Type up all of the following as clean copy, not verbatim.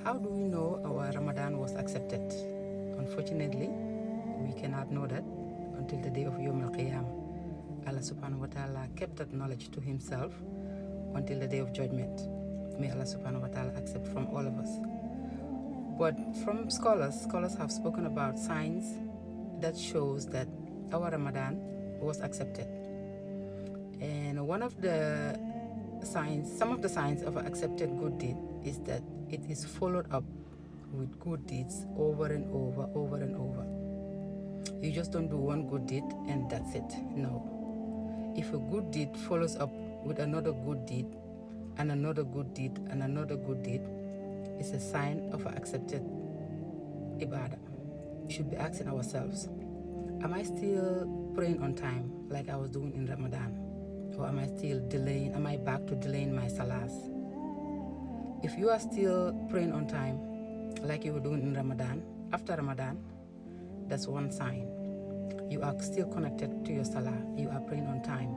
How do we know our Ramadan was accepted? Unfortunately, we cannot know that until the day of Yawm al-Qiyamah. Allah subhanahu wa ta'ala kept that knowledge to himself until the day of judgment. May Allah subhanahu wa ta'ala accept from all of us. But from scholars have spoken about signs that shows that our Ramadan was accepted. And one of the signs, some of the signs of an accepted good deed is that it is followed up with good deeds over and over and over. You just don't do one good deed and that's it. No. If a good deed follows up with another good deed and another good deed and another good deed, it's a sign of an accepted ibadah. We should be asking ourselves, am I still praying on time like I was doing in Ramadan? Or am I still delaying? Am I back to delaying my salahs? If you are still praying on time like you were doing in Ramadan, after Ramadan, that's one sign. You are still connected to your salah. You are praying on time.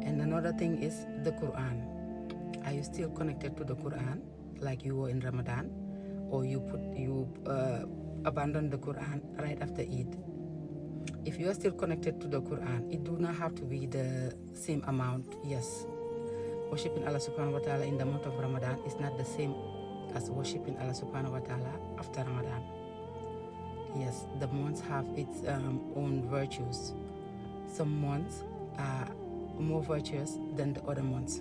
And another thing is the Quran. Are you still connected to the Quran like you were in Ramadan? Or you abandoned the Quran right after Eid? If you are still connected to the Quran, it do not have to be the same amount. Yes, worshiping Allah subhanahu wa ta'ala in the month of Ramadan is not the same as worshiping Allah subhanahu wa ta'ala after Ramadan. Yes, the months have its own virtues. Some months are more virtuous than the other months.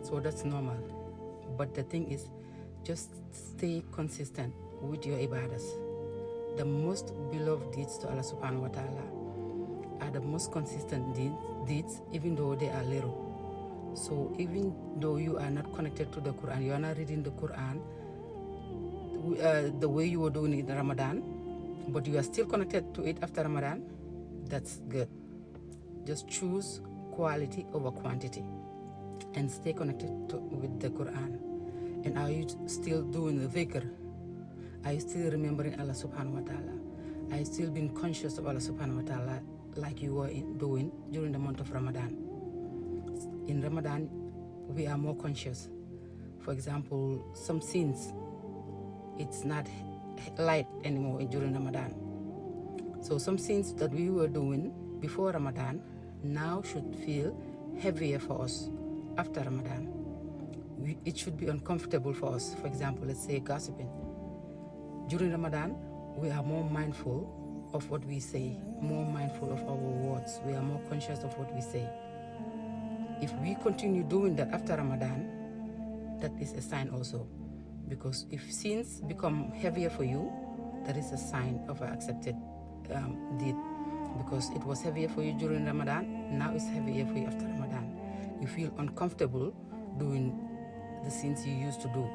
So that's normal. But the thing is, just stay consistent with your ibadahs. The most beloved deeds to Allah subhanahu wa ta'ala are the most consistent deeds, even though they are little. So even though you are not connected to the Quran, you are not reading the Quran the way you were doing it in Ramadan, but you are still connected to it after Ramadan, that's good. Just choose quality over quantity and stay connected with the Quran. And are you still doing the dhikr? Are you still remembering Allah subhanahu wa ta'ala? Are you still being conscious of Allah subhanahu wa ta'ala like you were doing during the month of Ramadan? In Ramadan, we are more conscious. For example, some sins, it's not light anymore during Ramadan. So some sins that we were doing before Ramadan now should feel heavier for us after Ramadan. It should be uncomfortable for us. For example, let's say gossiping. During Ramadan, we are more mindful of what we say, more mindful of our words. We are more conscious of what we say. If we continue doing that after Ramadan, that is a sign also. Because if sins become heavier for you, that is a sign of an accepted deed. Because it was heavier for you during Ramadan, now it's heavier for you after Ramadan. You feel uncomfortable doing the sins you used to do.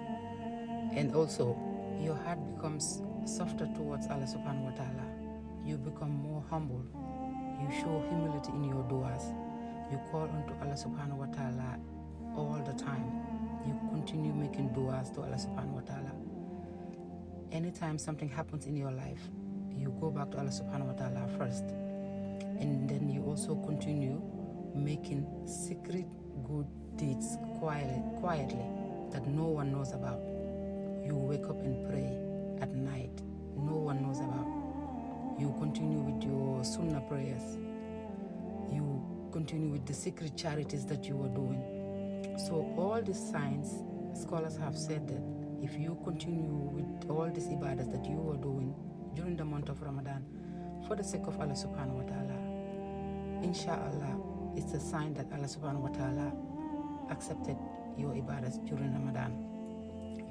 And also, your heart becomes softer towards Allah subhanahu wa ta'ala. You become more humble. You show humility in your du'as. You call unto Allah subhanahu wa ta'ala all the time. You continue making du'as to Allah subhanahu wa ta'ala. Anytime something happens in your life, you go back to Allah subhanahu wa ta'ala first. And then you also continue making secret good deeds quietly that no one knows about. You wake up and pray at night. No one knows about. You continue with your sunnah prayers. You continue with the secret charities that you are doing. So all these signs, scholars have said that if you continue with all these ibadahs that you are doing during the month of Ramadan, for the sake of Allah subhanahu wa ta'ala, inshallah, it's a sign that Allah subhanahu wa ta'ala accepted your ibadahs during Ramadan.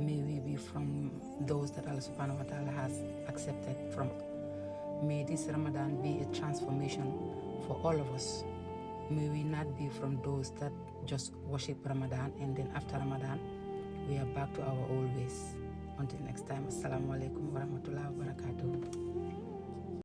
May we be from those that Allah subhanahu wa ta'ala has accepted from. May this Ramadan be a transformation for all of us. May we not be from those that just worship Ramadan and then after Ramadan, we are back to our old ways. Until next time, Assalamu alaikum wa rahmatullahi wa barakatuh.